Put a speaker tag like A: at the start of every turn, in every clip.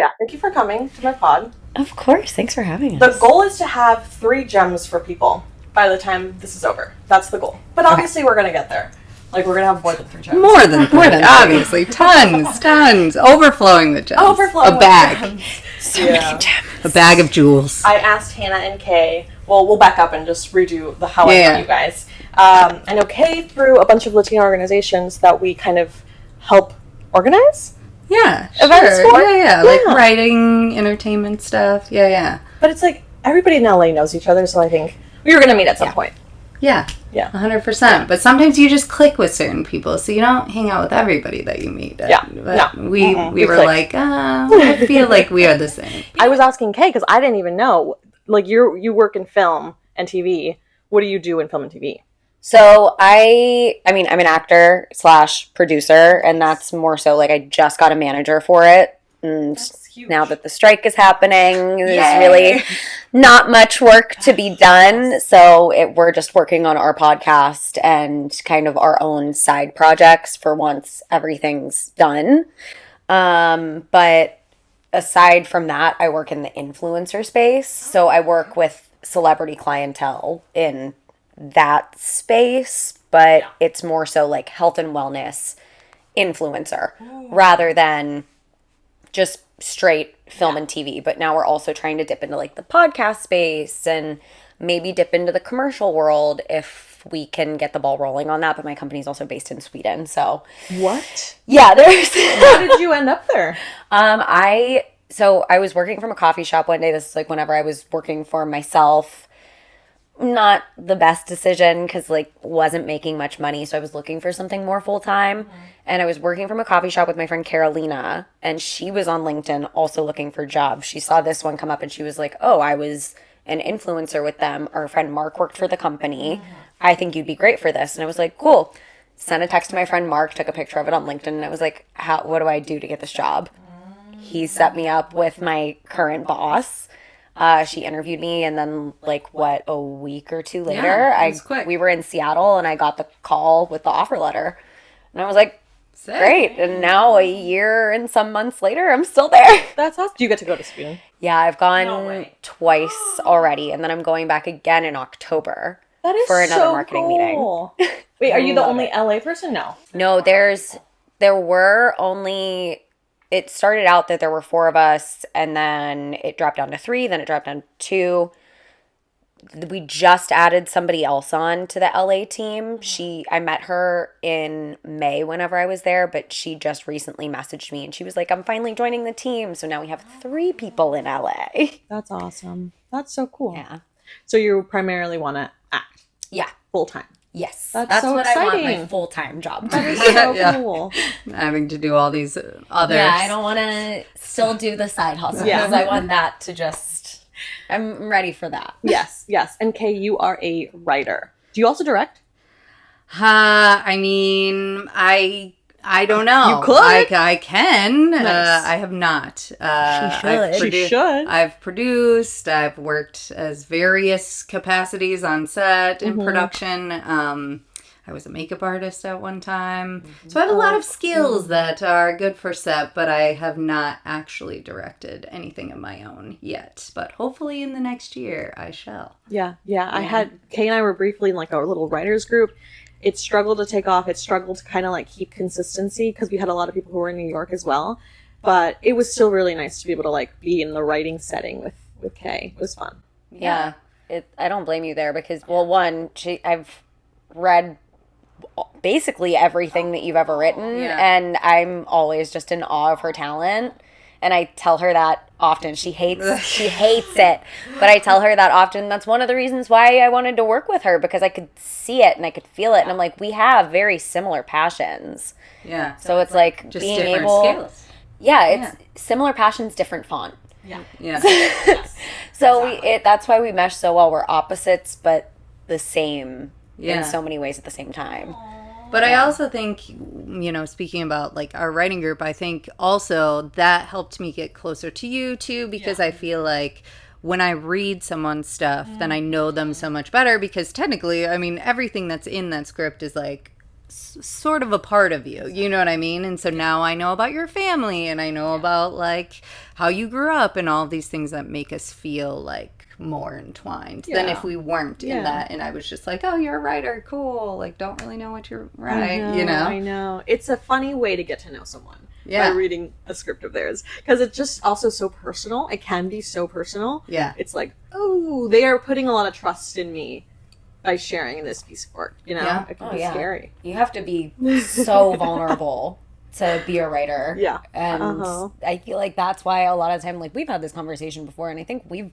A: yeah, thank you for coming to my pod.
B: Of course. Thanks for having us.
A: The goal is to have 3 gems for people by the time this is over. That's the goal. But obviously we're going to get there. Like, we're going to have more than 3 gems.
C: More than obviously. Tons. Overflowing the gems.
A: Overflowing
C: a bag.
B: So many gems.
C: A bag of jewels.
A: I asked Hannah and Kay, well, we'll back up and just redo the how I met you guys. I know Kay through a bunch of Latino organizations that we kind of help organize.
C: Yeah,
A: events
C: sure.
A: for?
C: Yeah. Like writing, entertainment stuff. Yeah.
A: But it's like, everybody in LA knows each other, so I think we were going to meet at some point.
C: Yeah. 100%. But sometimes you just click with certain people, so you don't hang out with everybody that you meet. But we were like, I feel like we are the same.
A: I was asking Kay, because I didn't even know. Like, you work in film and TV. What do you do in film and TV?
B: So I'm an actor / producer, and that's more so like I just got a manager for it. And now that the strike is happening, there's really not much work to be done. So we're just working on our podcast and kind of our own side projects for once everything's done. But aside from that, I work in the influencer space. So I work with celebrity clientele in that space, but it's more so like health and wellness influencer rather than just straight film and TV. But now we're also trying to dip into like the podcast space and maybe dip into the commercial world if we can get the ball rolling on that. But my company's also based in Sweden, so
A: what?
B: Yeah, there's.
A: How did you end up there?
B: I was working from a coffee shop one day. This is like whenever I was working for myself. Not the best decision because like wasn't making much money, so I was looking for something more full-time. And I was working from a coffee shop with my friend Carolina, and she was on LinkedIn also looking for jobs. She saw this one come up and she was like, oh, I was an influencer with them. Our friend Mark worked for the company. I think you'd be great for this. And I was like, cool. Sent a text to my friend Mark, took a picture of it on LinkedIn, and I was like, what do I do to get this job? He set me up with my current boss. She interviewed me, and then a week or 2 later, we were in Seattle, and I got the call with the offer letter, and I was like, sick. Great. And now a year and some months later, I'm still there.
A: That's awesome. Do you get to go to Sweden?
B: Yeah, I've gone twice already, and then I'm going back again in October for another marketing meeting.
A: Wait, are you the only LA person?
B: No, there were only. It started out that there were 4 of us, and then it dropped down to 3, then it dropped down to 2. We just added somebody else on to the LA team. I met her in May whenever I was there, but she just recently messaged me, and she was like, I'm finally joining the team. So now we have 3 people in LA.
A: That's awesome. That's so cool.
B: Yeah.
A: So you primarily want to act?
B: Yeah.
A: Full time?
B: Yes.
A: That's so
B: what
A: exciting.
B: I want my full-time job to
A: That
B: be.
A: is so cool.
C: Having to do all these others.
B: Yeah, I don't want to still do the side hustle because I want that to just, I'm ready for that.
A: Yes. And Kay, you are a writer. Do you also direct?
C: I don't know.
A: You could.
C: I can.
A: Nice.
C: I have not.
A: She should.
C: I've produced. I've worked as various capacities on set in production. I was a makeup artist at one time. So I have a lot of skills that are good for set, but I have not actually directed anything of my own yet. But hopefully in the next year, I shall.
A: Yeah. Kay and I were briefly in like our little writers group. It struggled to take off. It struggled to kind of like keep consistency because we had a lot of people who were in New York as well. But it was still really nice to be able to like be in the writing setting with Kay. It was fun.
B: Yeah. I don't blame you there because, well, one, I've read basically everything that you've ever written, and I'm always just in awe of her talent. And I tell her that often. She hates it. But I tell her that often. That's one of the reasons why I wanted to work with her, because I could see it and I could feel it. And I'm like, we have very similar passions.
C: Yeah.
B: So it's like
C: just
B: being
C: different
B: able.
C: skills.
B: Yeah, it's similar passions, different font.
A: Yeah.
B: So exactly. That's why we mesh so well. We're opposites, but the same in so many ways at the same time.
C: But I also think, speaking about like our writing group, I think also that helped me get closer to you too, because I feel like when I read someone's stuff, then I know them so much better, because technically, everything that's in that script is like sort of a part of you. You know what I mean? And so now I know about your family, and I know about like how you grew up, and all of these things that make us feel like more entwined than if we weren't in that. And I was just like, oh, you're a writer, cool. Like, don't really know what you're
A: I know. It's a funny way to get to know someone by reading a script of theirs, because it's just also so personal. It can be so personal.
C: Yeah.
A: It's like, oh, they are putting a lot of trust in me by sharing this piece of work, you know?
C: Yeah.
A: It can be scary.
B: You have to be so vulnerable to be a writer.
A: Yeah.
B: And I feel like that's why a lot of the time, like, we've had this conversation before, and I think we've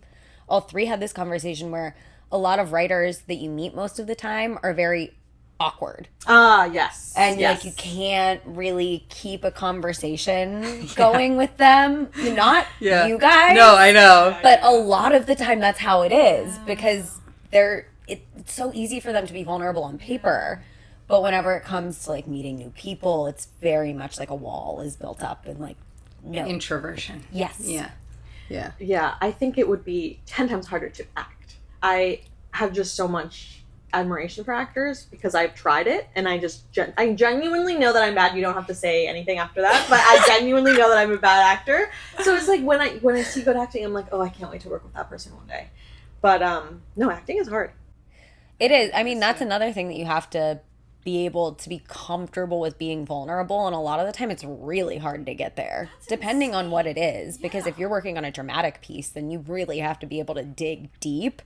B: all three had this conversation where a lot of writers that you meet most of the time are very awkward.
A: Yes.
B: And like, you can't really keep a conversation going with them. Not you guys.
C: No, I know.
B: But a lot of the time that's how it is, because it's so easy for them to be vulnerable on paper. But whenever it comes to like meeting new people, it's very much like a wall is built up, and like
C: introversion.
B: Yes.
C: Yeah. Yeah.
A: Yeah, I think it would be 10 times harder to act. I have just so much admiration for actors because I've tried it, and I genuinely know that I'm bad. You don't have to say anything after that, but I genuinely know that I'm a bad actor. So it's like when I see good acting, I'm like, oh, I can't wait to work with that person one day. But no, acting is hard.
B: It is. I mean, that's another thing that you have to be able to be comfortable with being vulnerable, and a lot of the time it's really hard to get there, depending on what it is, because if you're working on a dramatic piece, then you really have to be able to dig deep.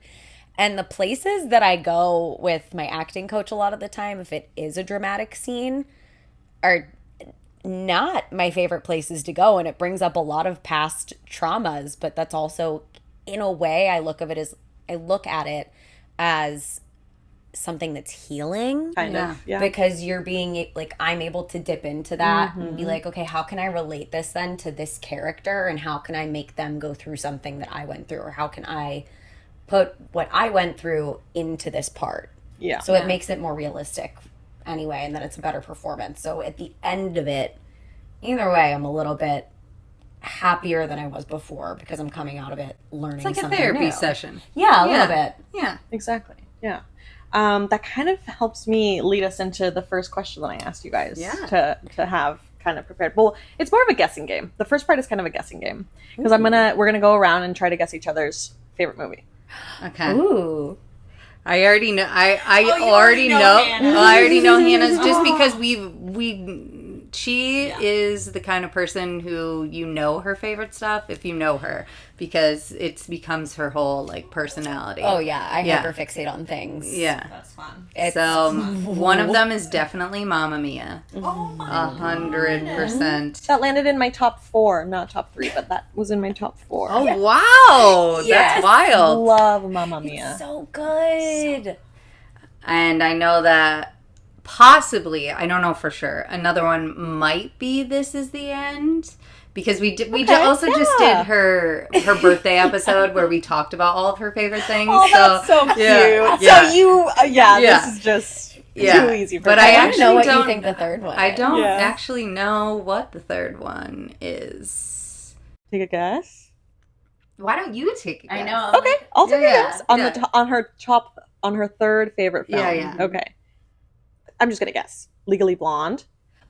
B: And the places that I go with my acting coach a lot of the time, if it is a dramatic scene, are not my favorite places to go, and it brings up a lot of past traumas. But that's also, in a way, I look at it as something that's healing,
A: kind of,
B: because you're being like, I'm able to dip into that and be like, okay, how can I relate this then to this character, and how can I make them go through something that I went through, or how can I put what I went through into this part? So it makes it more realistic anyway, and then it's a better performance. So at the end of it, either way, I'm a little bit happier than I was before, because I'm coming out of it learning something new. It's like a therapy
C: session.
B: Yeah, a little bit.
C: Yeah,
A: exactly. Yeah. That kind of helps me lead us into the first question that I asked you guys to have kind of prepared. Well, it's more of a guessing game. The first part is kind of a guessing game, because we're gonna go around and try to guess each other's favorite movie.
C: Okay.
B: Ooh.
C: I already know. I already know. I already know Hannah's, just because she is the kind of person who, you know, her favorite stuff if you know her, because it becomes her whole like personality.
B: Oh yeah, I hyper fixate on things.
C: Yeah,
A: that's fun.
C: So one of them is definitely Mamma Mia.
A: Oh my
C: 100%.
A: That landed in my top 4, not top 3, but that was in my top 4.
C: Oh wow, that's wild.
A: Love Mamma Mia.
B: It's so good.
C: And I know that possibly, I don't know for sure, another one might be This Is the End, because we just did her birthday episode where we talked about all of her favorite things.
A: Oh, that's so cute.
C: Yeah.
A: So you, this is just too easy for me.
C: But I actually
B: know what you think the third one is.
C: I don't actually know what the third one is.
A: Take a guess.
C: Why don't you take a guess?
B: I know.
A: Okay, I'll take a guess on her third favorite film.
C: Yeah.
A: Okay. I'm just gonna guess. Legally Blonde.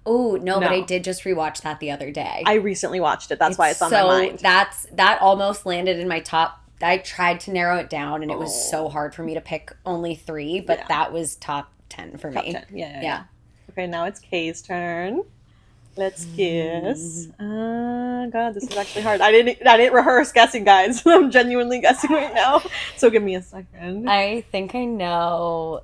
B: Oh, no, but I did just rewatch that the other day.
A: I recently watched it. That's why it's on my mind.
B: That almost landed in my top. I tried to narrow it down, and it was so hard for me to pick only 3, but that was top 10 for me.
A: 10. Yeah. Okay, now it's Kay's turn. Let's guess. God, this is actually hard. I didn't rehearse guessing, guys. I'm genuinely guessing right now. So give me a second.
B: I think I know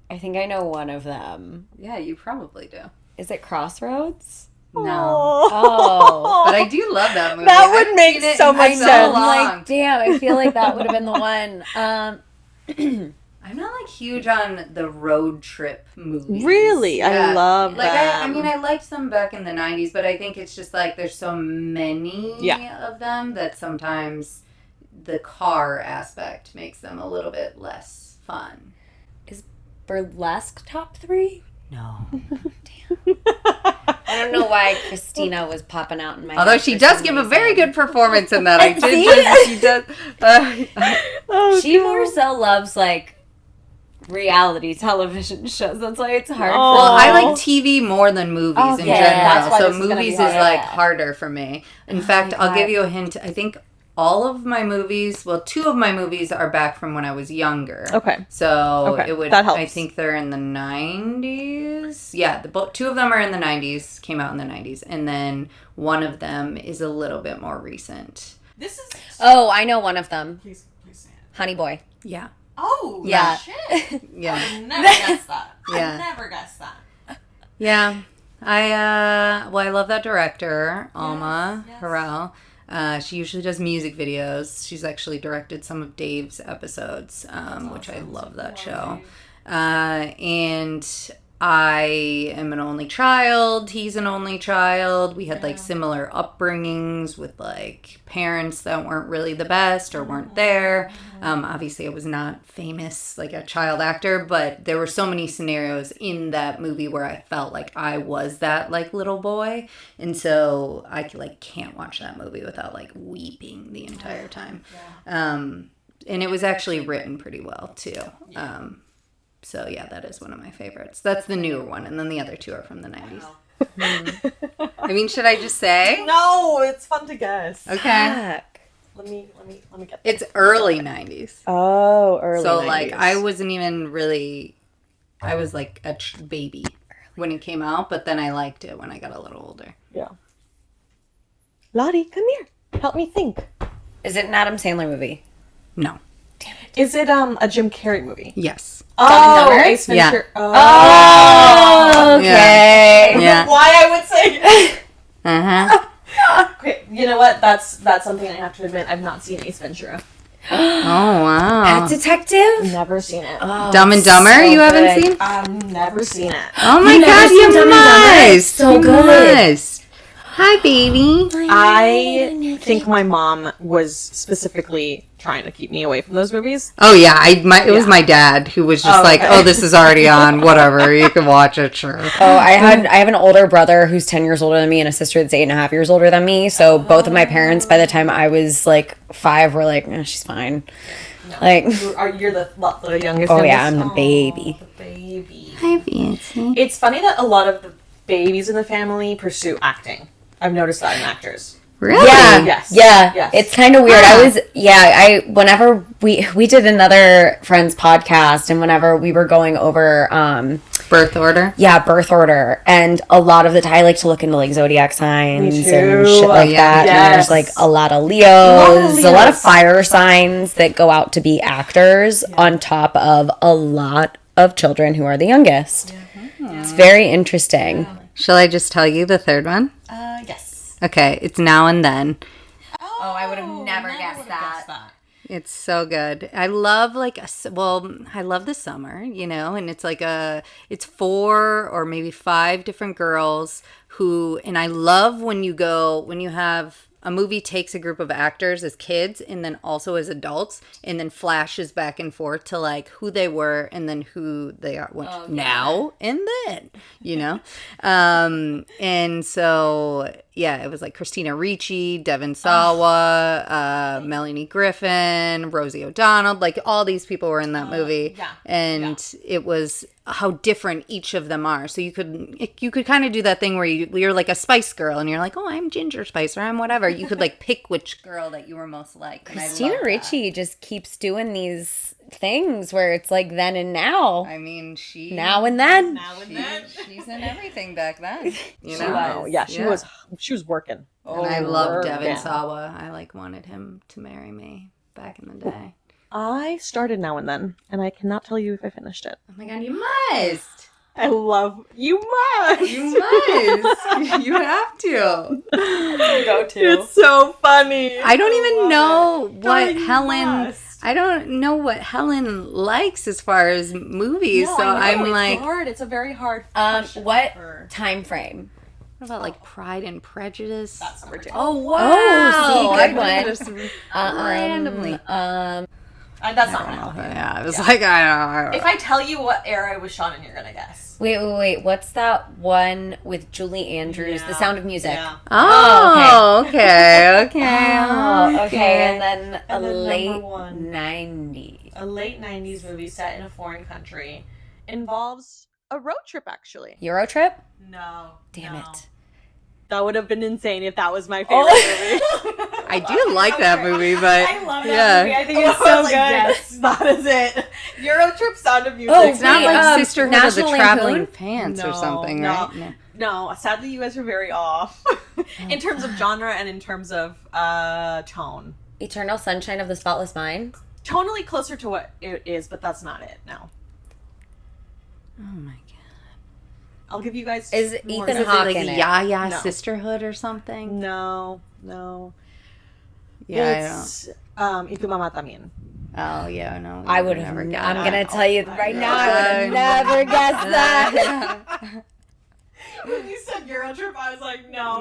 B: one of them.
C: Yeah, you probably do.
B: Is it Crossroads?
C: No.
B: Oh.
C: But I do love that movie.
A: That would make so much sense.
B: I'm like, damn, I feel like that would have been the one.
C: I'm not like huge on the road trip movies.
A: Really? Yeah. I love
C: that. I liked them back in the 90s, but I think it's just like there's so many of them that sometimes the car aspect makes them a little bit less fun.
B: Is Burlesque top 3?
C: No.
B: Damn. I don't know why Christina was popping out in my
C: Although
B: head
C: she does give a very good performance in that. She does.
B: She more so loves like reality television shows. That's why it's hard.
A: Oh.
C: Well, I like TV more than movies in
B: Okay.
C: general.
A: That's why
C: So
A: this is gonna be
C: movies is
A: hard.
C: like harder for me. In fact, I'll
B: God.
C: give you a hint. I think all of my movies, well, 2 of my movies are back from when I was younger.
A: Okay.
C: So
A: Okay,
C: it would,
A: that helps.
C: I think they're in the 90s. Yeah, 2 of them are in the 90s, came out in the 90s. And then one of them is a little bit more recent.
D: This is.
B: Oh, I know one of them.
D: Please say it.
B: Honey Boy.
C: Yeah.
D: Oh,
B: Yeah.
D: shit.
C: Yeah.
D: I never guessed that.
C: Yeah.
D: I never guessed that.
C: Yeah. I love that director, Alma
D: yes.
C: Harrell. She usually does music videos. She's actually directed some of Dave's episodes, which I love that show. And I am an only child. He's an only child. We had like similar upbringings with like parents that weren't really the best or weren't there. Obviously, I was not famous like a child actor, but there were so many scenarios in that movie where I felt like I was that like little boy, and so I like can't watch that movie without like weeping the entire time. And it was actually written pretty well too. So yeah, that is one of my favorites. That's the newer one, and then the other 2 are from the 90s. I mean, should I just say?
A: No, it's fun to guess.
C: Okay.
A: Let me get.
C: It's early 90s.
A: Oh, early.
C: So like I wasn't even really, I was like a baby when it came out, but then I liked it when I got a little older.
A: Yeah. Lottie, come here. Help me think.
B: Is it an Adam Sandler movie?
C: No.
A: Is it a Jim Carrey movie?
C: Yes.
A: Oh,
B: Dumber?
A: Ace Ventura.
B: Oh, okay.
C: Yeah.
A: Why I would say.
C: Uh-huh.
A: Okay, you know what? That's something I have to admit. I've not seen Ace Ventura.
C: Oh wow.
B: Pet Detective?
A: Never seen it.
B: Oh,
C: Dumb and Dumber,
B: so
C: you haven't
B: good.
C: seen?
A: I've never seen it.
C: Oh my
B: You've never
C: god,
B: seen
C: you
B: Dumb and Dumber?
C: must.
B: So
C: You
B: good.
C: must. Hi, baby.
A: I think my mom was specifically trying to keep me away from those movies.
C: Oh yeah, it was my dad who was just like,
A: okay.
C: "Oh, this is already on. Whatever, you can watch it, sure."
B: Oh, I have an older brother who's 10 years older than me and a sister that's 8.5 years older than me. So both of my parents, by the time I was like 5, were like, she's fine. Like,
A: You're the youngest.
B: oh yeah, I'm
A: youngest?
B: the baby.
A: Oh, the baby.
C: Hi, Fancy.
A: It's funny that a lot of the babies in the family pursue acting. I've noticed that in actors.
C: Really?
B: Yeah,
A: Yes.
B: yeah.
A: Yes.
B: It's kind of weird. Whenever we did another friend's podcast, and whenever we were going over,
C: Birth order.
B: birth order, and a lot of the time I like to look into like zodiac signs
A: Me
B: and
A: too.
B: shit like
C: Yeah.
B: that.
A: Yes.
B: And there's like a lot of Leos,
A: A lot of
B: a lot of fire signs that go out to be actors, on top of a lot of children who are the youngest. It's very interesting.
C: Shall I just tell you the third one?
D: Yes.
C: Okay, it's Now and Then.
D: Oh,
B: I would have never guessed
D: would've
B: that.
C: It's so good. I love I love the summer, and it's like it's 4 or maybe 5 different girls and I love when you have a movie takes a group of actors as kids and then also as adults and then flashes back and forth to like who they were and then who they are now and then, and so yeah, it was like Christina Ricci, Devon Sawa, Melanie Griffin, Rosie O'Donnell, like all these people were in that movie. And it was how different each of them are. So you could kind of do that thing where you're like a Spice Girl and you're like, oh, I'm Ginger Spice or I'm whatever. You could like pick which girl that you were most like. And
B: Christina Ricci just keeps doing these things where it's like then and now.
C: I mean,
B: Now and then.
C: she's in everything back then.
A: Wow. Yeah, she was working.
C: And I love Devon Sawa. I like wanted him to marry me back in the day.
A: I started Now and Then, and I cannot tell you if I finished it.
C: Oh my god, you must!
A: I love you. Must.
C: You must! You have to.
B: Go to.
A: It's so funny.
C: I don't even know what
A: You
C: Helen.
A: must.
C: I don't know what Helen likes as far as movies.
A: No,
C: so
A: I know,
C: I'm
A: it's
C: like,
A: hard. It's a very hard. question
B: What
A: for-
B: time frame?
C: what about like Pride and Prejudice?
A: That's number 2.
C: Oh wow!
B: Oh, see,
C: I
B: good one.
C: just randomly.
D: That's not gonna help you.
C: Yeah, I was like, I don't know.
D: If I tell you what era it was shot in, you're gonna guess.
B: Wait. What's that one with Julie Andrews? The Sound of Music.
D: Yeah.
C: Oh, okay.
B: Oh, okay. And then a
D: And then
B: late
D: number one.
B: 90s.
D: A late 90s movie set in a foreign country.
A: Involves a road trip, actually.
B: Euro Trip?
D: No.
B: Damn
D: no.
B: it.
A: That would have been insane if that was my favorite movie.
C: I do like that movie, but
D: I love that
C: yeah.
D: movie. I think
A: It was
D: it's
A: so
D: so
A: good.
D: Yes, that is it. Euro Trip, Sound of Music.
B: Oh,
C: It's not
B: wait,
C: like Sisterhood of the
B: National
C: Traveling
B: Lampoon?
C: Pants or
A: No,
C: something,
A: no.
C: right? No.
A: No, sadly, you guys are very off in terms of genre and in terms of tone.
B: Eternal Sunshine of the Spotless Mind?
A: Tonally closer to what it is, but that's not it. No,
C: Oh my god.
A: I'll give you guys.
B: Is
A: more
B: Ethan
C: Is it
B: Hawke
C: like
B: in
C: a
B: it?
C: Yaya
A: No.
C: Sisterhood or something?
A: No.
C: Yeah,
A: It's Y tu mamá también.
C: I don't. Oh yeah, no.
B: I would have
C: never
B: never.
C: got
B: I'm
C: it.
B: gonna tell you right now, I would have
C: Yeah.
B: never guessed that.
D: When you said Euro Trip, I was like, no.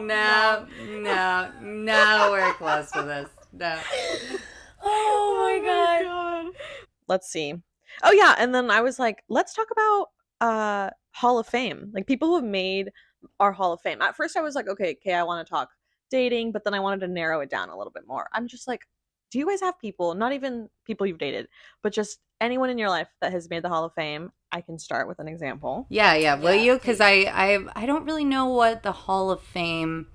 C: No, we're close to this. No.
B: Oh my god.
A: Let's see. Oh yeah, and then I was like, let's talk about Hall of Fame. Like people who have made our Hall of Fame. At first I was like, okay, I want to talk dating, but then I wanted to narrow it down a little bit more. I'm just like, do you guys have people, not even people you've dated, but just anyone in your life that has made the Hall of Fame? I can start with an example.
C: Yeah. Will
D: Yeah,
C: you? Because I don't really know what the Hall of Fame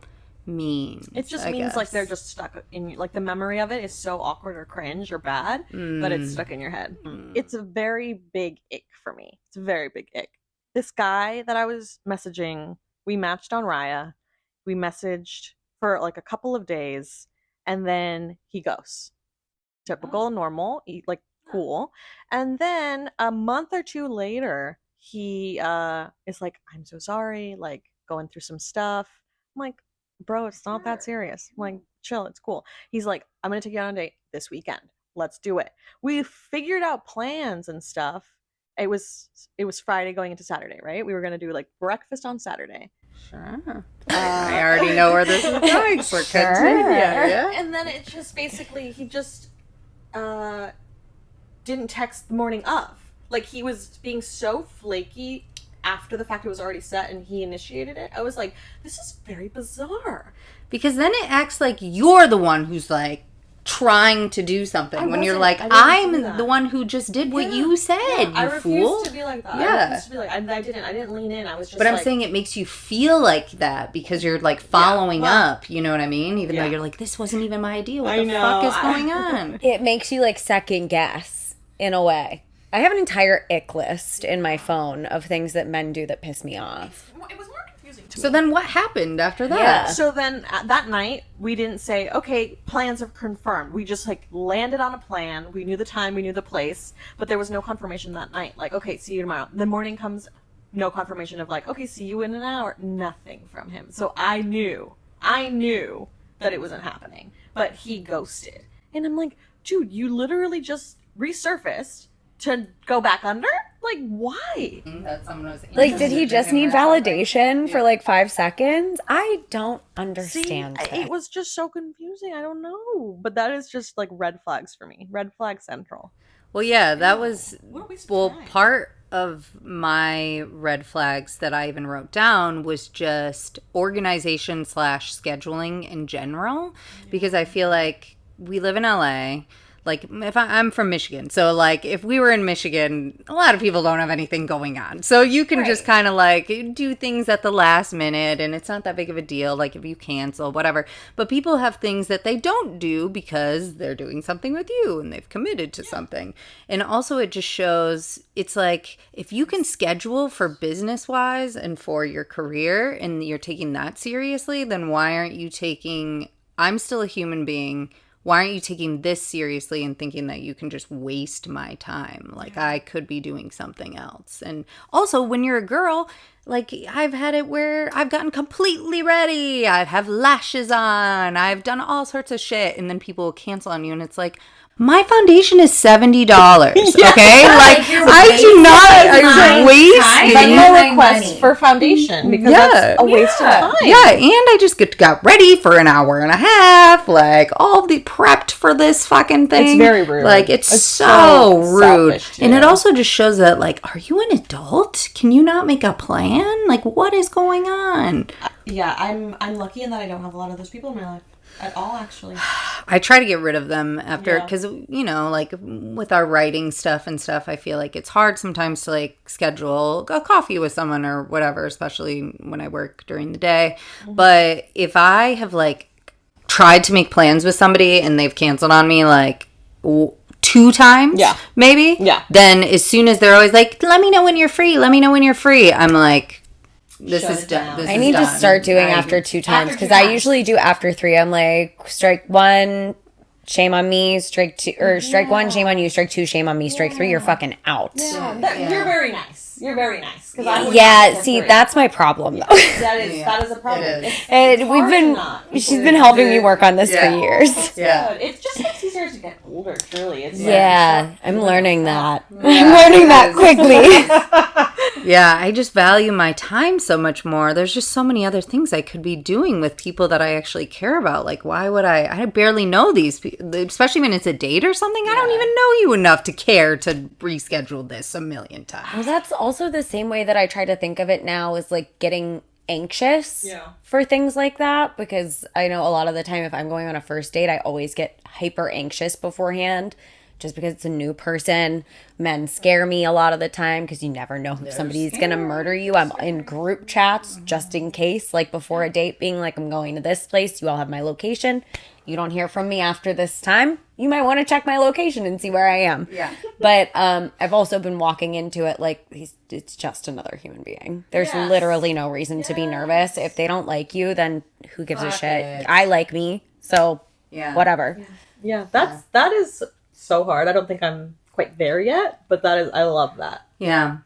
C: means.
A: It just
C: I
A: means like
C: guess.
A: they're just stuck in like the memory of it is so awkward or cringe or bad, but it's
C: Mm.
A: stuck in your head. It's a very big ick for me. It's a very big ick. This guy that I was messaging, we matched on Raya. We messaged for like a couple of days, and then he ghosts. Typical, normal, like cool. And then a month or two later, he is like, "I'm so sorry," like going through some stuff. I'm like, bro, it's not that serious. I'm like, chill, it's cool. He's like, I'm gonna take you out on a date this weekend. Let's do it. We figured out plans and stuff. It was Friday going into Saturday, right? We were gonna do like breakfast on Saturday.
C: Sure. I already know where this is going. So
B: Sure.
C: continue. Yeah.
A: And then it just basically he just didn't text the morning of. Like he was being so flaky after the fact it was already set and he initiated it. I was like, this is very bizarre.
C: Because then it acts like you're the one who's like trying to do something
A: I
C: when you're
A: wasn't.
C: like,
A: I didn't do
C: I'm
A: that.
C: the one who just did what
A: Yeah.
C: you said,
A: I
C: you
A: refused
C: fool.
A: to be like that.
C: Yeah.
A: I refused to be like I didn't lean in. I was just
C: But I'm
A: like,
C: saying it makes you feel like that because you're like following
A: well,
C: up. You know what I mean? Even though
A: yeah.
C: you're like, this wasn't even my idea. What
A: I
C: the fuck
A: know.
C: is going on?
B: It makes you like second guess in a way. I have an entire ick list in my phone of things that men do that piss me off.
D: It was more confusing to me.
C: So then what happened after that?
B: Yeah.
A: So then that night we didn't say, okay, plans are confirmed. We just like landed on a plan. We knew the time, we knew the place, but there was no confirmation that night. Like, okay, see you tomorrow. The morning comes, no confirmation of like, okay, see you in an hour. Nothing from him. So I knew that it wasn't happening, but he ghosted. And I'm like, dude, you literally just resurfaced to go back under? Like, why?
C: That someone was
B: Like, did he just need validation for
C: Yeah.
B: like 5 seconds? I don't
A: See,
B: understand
A: it
B: that.
A: was just so confusing. I don't know. But that is just like red flags for me. Red flag central.
C: Well, yeah, that was
D: What a waste of
C: well
D: time.
C: part of my red flags that I even wrote down was just organization / scheduling in general, because I feel like we live in LA. Like, if I'm from Michigan, so like if we were in Michigan, a lot of people don't have anything going on, so you can just kind of like do things at the last minute, and it's not that big of a deal. Like if you cancel, whatever. But people have things that they don't do because they're doing something with you and they've committed to something. And also, it just shows it's like if you can schedule for business wise and for your career, and you're taking that seriously, then why aren't you taking? I'm still a human being. Why aren't you taking this seriously and thinking that you can just waste my time? Like, I could be doing something else. And also, when you're a girl, like, I've had it where I've gotten completely ready. I have lashes on. I've done all sorts of shit. And then people cancel on you. And it's like, My foundation is $70. Okay, like
B: you're
C: I do not. I'm wasting
A: Venmo requests for foundation because that's a waste of time.
C: Yeah, and I just got ready for an hour and a half, like all the prepped for this fucking thing.
A: It's very rude.
C: Like it's so rude,
A: selfish,
C: and it also just shows that like, are you an adult? Can you not make a plan? Like, what is going on?
D: Yeah, I'm lucky in that I don't have a lot of those people in my life at all, actually.
C: I try to get rid of them after, because, you know, like with our writing stuff and stuff, I feel like it's hard sometimes to like schedule a coffee with someone or whatever, especially when I work during the day. Mm-hmm. But if I have like tried to make plans with somebody and they've canceled on me like 2 times, maybe, then as soon as they're always like, let me know when you're free, I'm like, this is done.
B: I need to start doing after 2 times because I usually do after 3. I'm like, strike 1, shame on me. Strike 2, or strike 1, shame on you. Strike 2, shame on me. Strike 3, you're fucking out.
D: You're very nice. You're very nice.
B: See, that's my problem though.
D: That is a problem.
B: And she's been helping me work on this for years.
D: Yeah, it just gets easier to get older. Truly,
B: I'm learning that. I'm learning that quickly.
C: Yeah, I just value my time so much more. There's just so many other things I could be doing with people that I actually care about. Like, why would I barely know these people, especially when it's a date or something. I don't even know you enough to care to reschedule this a million times.
B: Well, that's also the same way that I try to think of it now, is like getting anxious for things like that, because I know a lot of the time if I'm going on a first date, I always get hyper anxious beforehand. Just because it's a new person. Men scare me a lot of the time because you never know if somebody's going to murder you. I'm in group chats just in case, like before a date, being like, I'm going to this place. You all have my location. You don't hear from me after this time. You might want to check my location and see where I am. Yeah. But I've also been walking into it like it's just another human being. There's literally no reason to be nervous. If they don't like you, then who gives a shit? I like me. So whatever.
A: Yeah, that is so hard. I don't think I'm quite there yet, but I love that.
C: Yeah.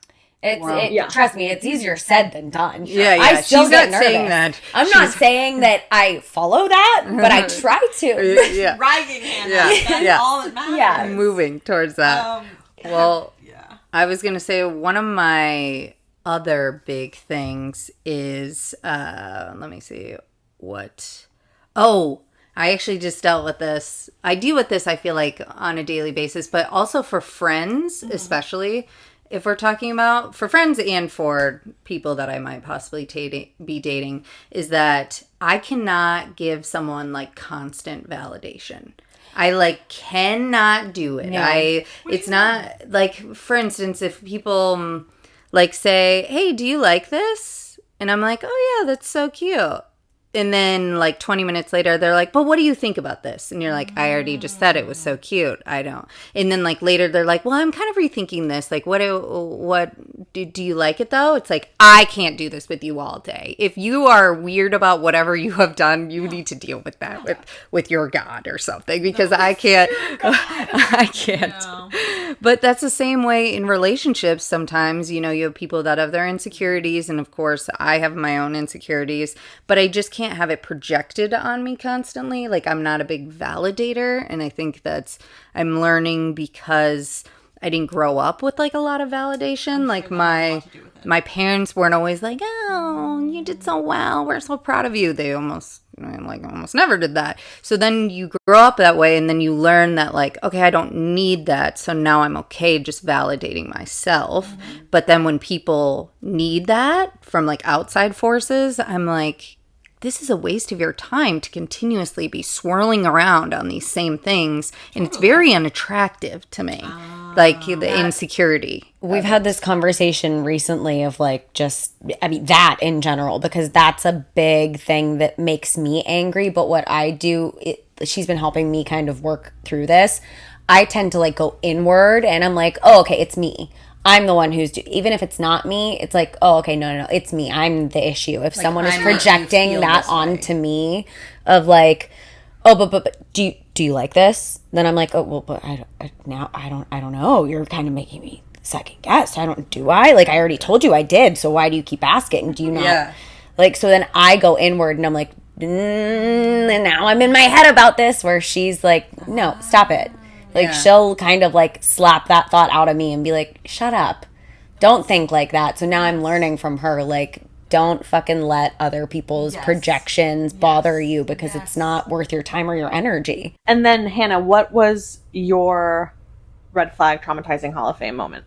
B: Trust me, it's easier said than done.
C: Yeah.
B: I still
C: She's
B: get
C: not
B: nervous.
C: saying that.
B: I'm not saying that I follow that, but I try to.
C: Yeah.
D: Writing, Hannah. That's all that matters.
B: Yeah.
C: Moving towards that. I was going to say one of my other big things is, let me see what. Oh, I actually just dealt with this. I deal with this, I feel like, on a daily basis, but also for friends, especially if we're talking about for friends and for people that I might possibly be dating, is that I cannot give someone like constant validation. I like cannot do it. No. It's not like, for instance, if people like say, hey, do you like this? And I'm like, oh yeah, that's so cute. And then like 20 minutes later, they're like, but what do you think about this? And you're like, I already just said it was so cute. I don't. And then like later, they're like, well, I'm kind of rethinking this. Like, what do you like it though? It's like, I can't do this with you all day. If you are weird about whatever you have done, you need to deal with that with your God or something, because I can't. I can't. No. But that's the same way in relationships. Sometimes, you know, you have people that have their insecurities. And of course, I have my own insecurities, but I just can't have it projected on me constantly. Like, I'm not a big validator, and I think I'm learning because I didn't grow up with like a lot of validation. Like my parents weren't always like, oh, you did so well, we're so proud of you. They almost never did that. So then you grow up that way, and then you learn that like, okay, I don't need that, so now I'm okay just validating myself. Mm-hmm. But then when people need that from like outside forces, I'm like, this is a waste of your time to continuously be swirling around on these same things. And it's very unattractive to me, like the insecurity.
B: We've had this conversation recently of like that in general, because that's a big thing that makes me angry. But what I do, she's been helping me kind of work through this. I tend to like go inward, and I'm like, oh, okay, it's me. I'm the one who's, even if it's not me, it's like, oh, okay, no, it's me. I'm the issue. If like, someone is projecting that onto me of like, oh, but do you like this? Then I'm like, oh, well, but I don't know. You're kind of making me second guess. Do I? Like, I already told you I did. So why do you keep asking? Do you not? Yeah. Like, so then I go inward, and I'm like, and now I'm in my head about this, where she's like, no, stop it. Like, she'll kind of, like, slap that thought out of me and be like, shut up. Don't think like that. So now I'm learning from her, like, don't fucking let other people's projections bother you because it's not worth your time or your energy.
A: And then, Hannah, what was your red flag traumatizing Hall of Fame moment?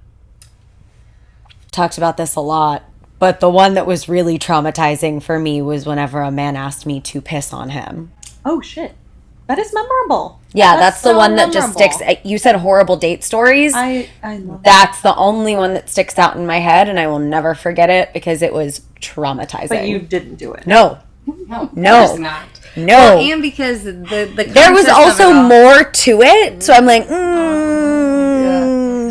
B: Talked about this a lot, but the one that was really traumatizing for me was whenever a man asked me to piss on him.
A: Oh, shit. That is memorable.
B: Yeah, that's the one that just sticks. You said horrible date stories.
A: I love that.
B: That's the only one that sticks out in my head, and I will never forget it because it was traumatizing.
A: But you didn't do it.
B: No.
C: No.
B: No.
C: Well, and because the
B: there was
C: context of
B: also
C: it all-
B: more to it, so I'm like,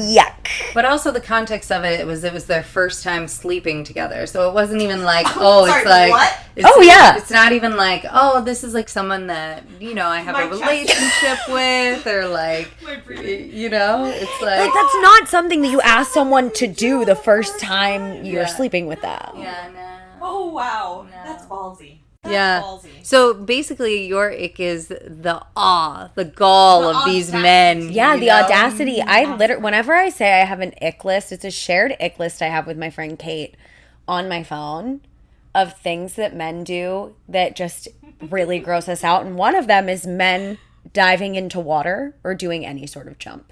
B: yuck.
C: But also the context of it was their first time sleeping together, so it wasn't even like it's like
D: what?
C: it's not even like this is like someone that I have a relationship with, or like it's like
B: That's not something that you ask someone to do the first time you're sleeping with them.
C: yeah, no.
D: Oh wow,
C: No.
D: that's ballsy.
C: Yeah.
D: Ballsy.
C: So basically, your ick is the gall of these men.
B: Yeah,
C: you
B: the
C: know?
B: audacity. Whenever I say I have an ick list, it's a shared ick list I have with my friend Kate on my phone of things that men do that just really gross us out. And one of them is men diving into water or doing any sort of jump.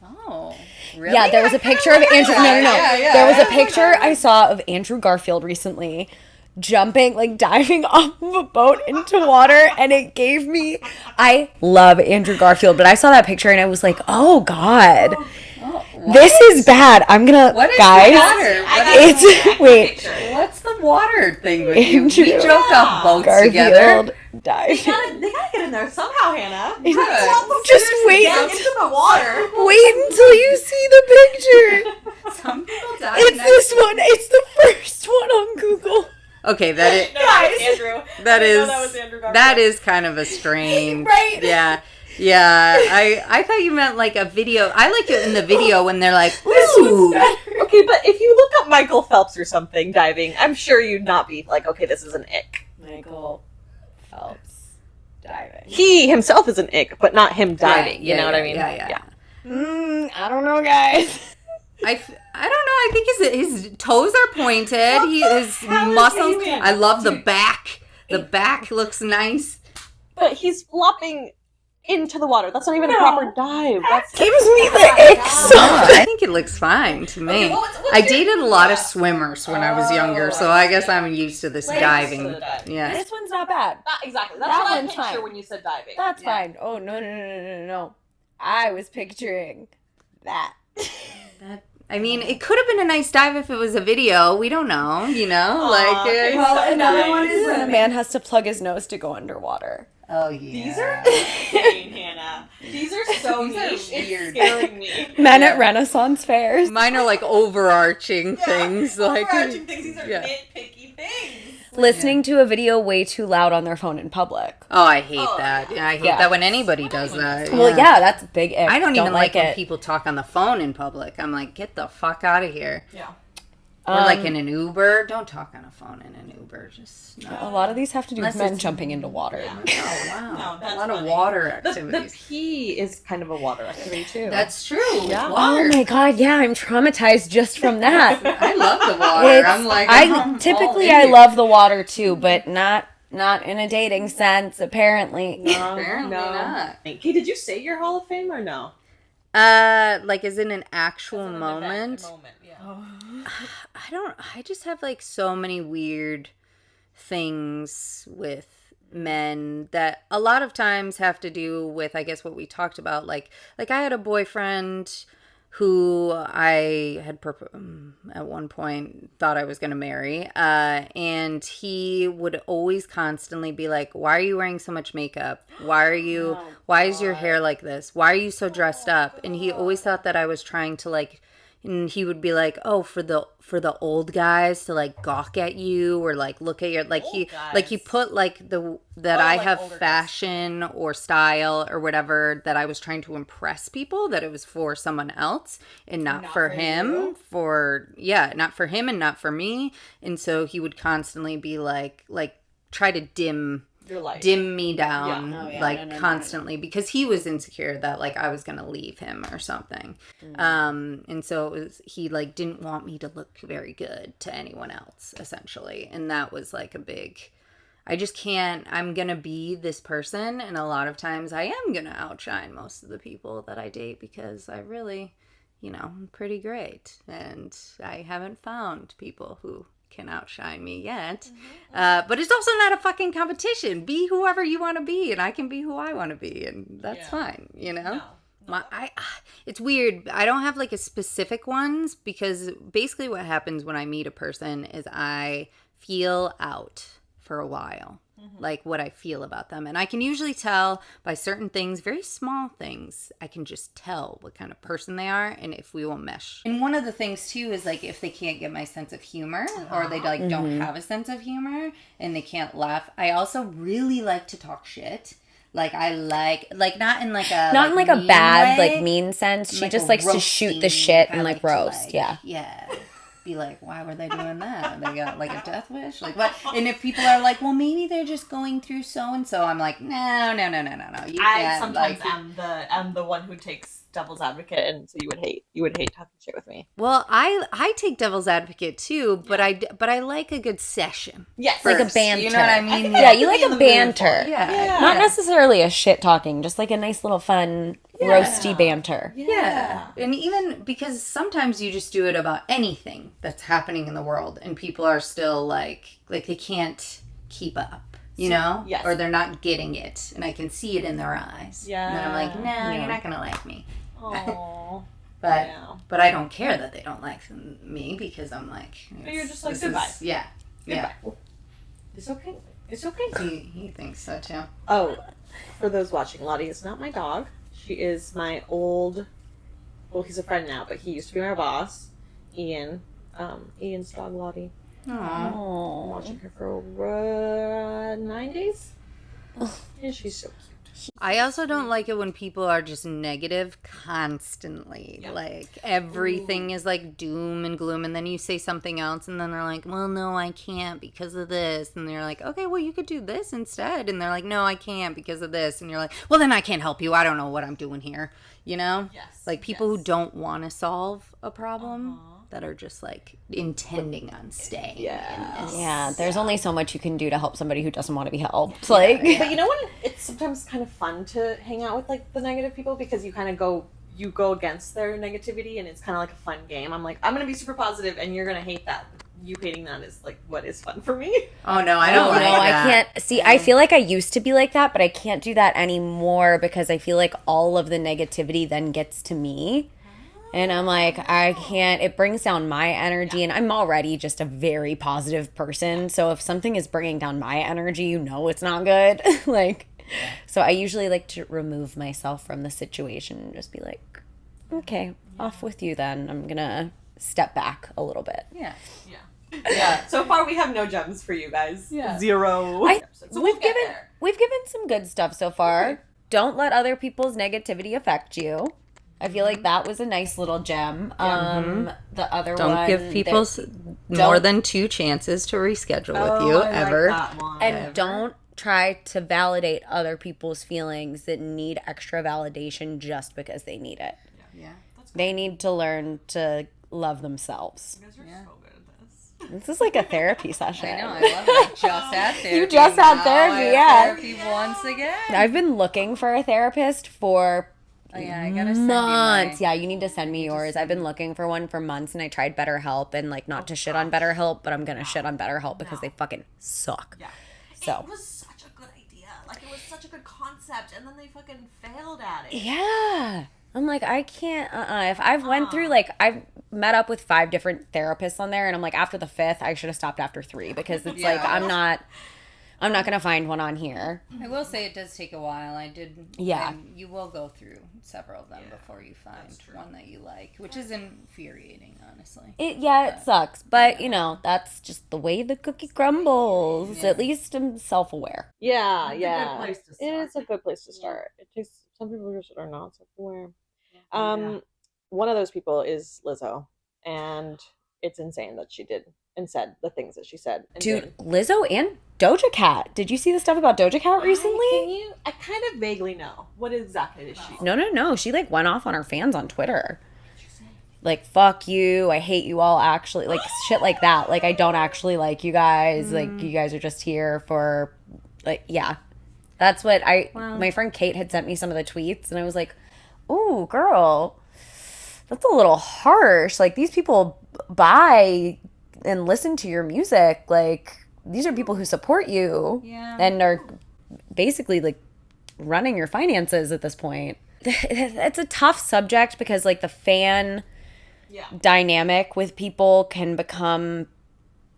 C: Oh, really?
B: Yeah, there was a picture of Andrew. No. There was a picture I saw of Andrew Garfield recently jumping, like diving off of a boat into water, and it gave me. I love Andrew Garfield, but I saw that picture and I was like, oh God. This is bad. I'm gonna,
C: What is
B: guys.
C: water?
B: It's wait.
C: What's the water thing with you?
B: Andrew
C: We jumped off boats together.
B: Garfield diving.
D: They gotta get in there somehow, Hannah.
B: Just wait.
D: Get into the water.
B: Wait until you see the picture.
C: Some people die.
B: It's this one. It's the first one on Google.
C: Okay, that is.
D: No, that was Andrew.
C: That is.
D: that was Andrew Garfield.
C: That is kind of a strange.
B: Right.
C: Yeah. Yeah. I thought you meant like a video. I like it in the video when they're like, ooh.
A: Okay, but if you look up Michael Phelps or something diving, I'm sure you'd not be like, okay, this is an ick.
B: Michael Phelps diving.
A: He himself is an ick, but not him diving.
C: Right,
A: You know what I mean?
C: Yeah.
B: I don't know, guys.
C: I don't know. I think his toes are pointed. His muscles. I love the back. The back looks nice.
A: But he's flopping into the water. That's not even a proper dive. That's
B: Gives me the ick so
C: I think it looks fine to me. I dated a lot of swimmers when I was younger, so I guess I'm used to this diving. Yeah.
B: This one's not bad.
A: exactly.
B: That
A: That's what I
B: one's
A: picture
B: fine.
A: when you said diving.
B: That's fine. Oh, no. I was picturing that.
C: I mean, it could have been a nice dive if it was a video. We don't know,
B: Well, another one is when a man has to plug his nose to go underwater.
C: Oh yeah.
D: These are insane, Hannah. These are so
C: These are
D: niche.
C: weird.
D: It's scaring me.
B: Men at Renaissance fairs.
C: Mine are like overarching things,
D: Overarching things. These are
C: yeah.
D: nitpicky things.
B: Listening to a video way too loud on their phone in public.
C: Oh, I hate that. Yeah, I hate that when anybody does that.
B: Well, yeah, that's a big ick.
C: I don't even like when
B: it.
C: people talk on the phone in public. I'm like, get the fuck out of here.
D: Yeah.
C: Or like in an Uber. Don't talk on a phone in an Uber. Just no.
B: A lot of these have to do with
C: Unless
B: men
C: it's-
B: jumping into water.
C: Oh, wow.
D: No, that's
C: a lot of
D: funny.
C: water
A: The
C: activities.
A: pee is kind of a water activity too.
C: That's true.
A: Yeah.
B: Oh my God, yeah, I'm traumatized just from that.
C: I love the water. I'm like, I'm
B: typically
C: all
B: I
C: in
B: love the water too, but not in a dating sense, apparently.
C: Apparently not.
A: Okay, did you say your Hall of Fame or no?
C: Like, is it an actual moment?
D: Yeah.
C: I just have like so many weird things with men that a lot of times have to do with, I guess, what we talked about. Like I had a boyfriend who I had at one point thought I was going to marry. And he would always constantly be like, why are you wearing so much makeup? Why is your hair like this? Why are you so dressed up? And he always thought that I was trying to like, and he would be like, oh, for the old guys to like gawk at you or like look at your he put like I have fashion or style or whatever, that I was trying to impress people, that it was for someone else and not for him, not for him and not for me. And so he would constantly be like try to dim
A: Your life.
C: dim me down
B: Yeah. Oh, yeah.
C: like
B: No.
C: constantly because he was insecure that like I was gonna leave him or something. And so it was, he like didn't want me to look very good to anyone else essentially, and that was like a big, I just can't, I'm gonna be this person, and a lot of times I am gonna outshine most of the people that I date because I really, I'm pretty great, and I haven't found people who can outshine me yet. But it's also not a fucking competition. Be whoever you want to be, and I can be who I want to be, and that's fine,
D: No.
C: It's weird. I don't have like a specific ones because basically what happens when I meet a person is I feel out for a while, like what I feel about them. And I can usually tell by certain things, very small things, I can just tell what kind of person they are and if we will mesh. And one of the things too is like if they can't get my sense of humor or they like don't have a sense of humor and they can't laugh. I also really like to talk shit. Like I like not in like a
B: Not in like a
C: mean
B: bad
C: way,
B: like mean sense. She
C: like
B: just
C: a
B: likes to shoot the
C: roasting,
B: shit
C: I
B: and like
C: like to,
B: roast.
C: like,
B: Yeah.
C: Be like, why were they doing that? They got like a death wish? Like what? And if people are like, well, maybe they're just going through so and so, I'm like, no. You
A: I
C: can't,
A: sometimes
C: like,
A: am the one who takes devil's advocate, and so you would hate talking shit with me.
C: well, I take devil's advocate too, but I like a good session.
A: Yes,
B: Like a
C: First,
B: banter.
C: you know what I mean?
B: Yeah, you
A: to
B: like
A: be in
B: a
A: the mood
B: banter.
A: for it.
C: Yeah.
B: Not necessarily a shit talking, just like a nice little fun roasty banter.
C: Yeah. And even because sometimes you just do it about anything that's happening in the world and people are still like they can't keep up, you know?
A: Yes.
C: Or they're not getting it. And I can see it in their eyes.
A: Yeah.
C: And then I'm like, no, you're not going to like me.
A: Aww.
C: But
A: Yeah.
C: but I don't care that they don't like me because I'm like...
A: But you're just like,
C: this
A: goodbye.
C: Yeah.
A: Goodbye. It's okay. It's okay.
C: He thinks so too.
A: Oh, for those watching, Lottie is not my dog. She is my old... Well, he's a friend now, but he used to be my boss. Ian. Ian's dog, Lottie.
C: Aww.
A: I'm
B: Oh.
A: watching her for 9 days. And she's so cute.
C: I also don't like it when people are just negative constantly.
A: Yeah.
C: Like everything is like doom and gloom, and then you say something else, and then they're like, "Well, no, I can't because of this," and they're like, "Okay, well, you could do this instead," and they're like, "No, I can't because of this," and you're like, "Well, then I can't help you. I don't know what I'm doing here," you know?
A: Yes.
C: Like people who don't want to solve a problem that are just like intending on staying.
A: Yeah.
C: in this.
B: Yeah, there's only so much you can do to help somebody who doesn't want to be helped. Like,
A: But you know what? It's sometimes kind of fun to hang out with like the negative people because you kind of go against their negativity and it's kind of like a fun game. I'm like, I'm gonna be super positive and you're gonna hate that. You hating that is like what is fun for me.
C: Oh no, I don't like
B: no, I
C: that.
B: can't. See, I feel like I used to be like that, but I can't do that anymore because I feel like all of the negativity then gets to me. And I'm like, I can't, it brings down my energy, and I'm already just a very positive person. So if something is bringing down my energy, you know it's not good. Like, so I usually like to remove myself from the situation and just be like, okay, off with you then. I'm going to step back a little bit.
C: Yeah.
A: Yeah. So far we have no gems for you guys.
C: Yeah.
A: 0. So
B: We've given some good stuff so far.
A: Okay.
B: Don't let other people's negativity affect you. I feel like that was a nice little gem. The other one,
C: Don't give people more than 2 chances to reschedule with you ever.
B: and don't try to validate other people's feelings that need extra validation just because they need it.
C: Yeah.
B: They need to learn to love themselves.
A: You guys are so good at this.
B: This is like a therapy session.
C: I know, I love it. Just had therapy.
B: You just had
C: Now
B: therapy,
C: I have
B: yeah.
C: Therapy once again.
B: I've been looking for a therapist for
C: Oh yeah, I gotta send
B: months.
C: you my...
B: Yeah, you need to send me yours. I've been looking for one for months, and I tried BetterHelp, and like not to shit on BetterHelp, but I'm gonna shit on BetterHelp because they fucking suck.
A: Yeah.
B: So
A: It was such a good idea. Like it was such a good concept, and then they fucking failed at it.
B: yeah, I'm like I can't. If I've went through like I've met up with 5 different therapists on there, and I'm like after the 5th, I should have stopped after 3 because it's like I'm not gonna find one on here.
C: I will say it does take a while. I did.
B: Yeah.
C: and you will go through several of them before you find one that you like, which is infuriating, honestly.
B: It sucks, but you know that's just the way the cookie crumbles. At least I'm self-aware.
A: Yeah,
D: It's a
A: yeah.
D: good place to
A: It
D: start.
A: is a good place to start. It takes some people just are not self-aware. One of those people is Lizzo, and it's insane that she did and said the things that she said. And
B: Dude,
A: did.
B: Lizzo and Doja Cat. Did you see the stuff about Doja Cat recently?
A: I kind of vaguely know. What exactly did she say?
B: No. She like went off on her fans on Twitter. Like, fuck you, I hate you all, actually, like shit like that. Like, I don't actually like you guys. Like, you guys are just here for, like, yeah. That's what my friend Kate had sent me some of the tweets, and I was like, ooh, girl, that's a little harsh. Like, these people buy and listen to your music. Like, these are people who support you and are basically, like, running your finances at this point. It's a tough subject because, like, the fan dynamic with people can become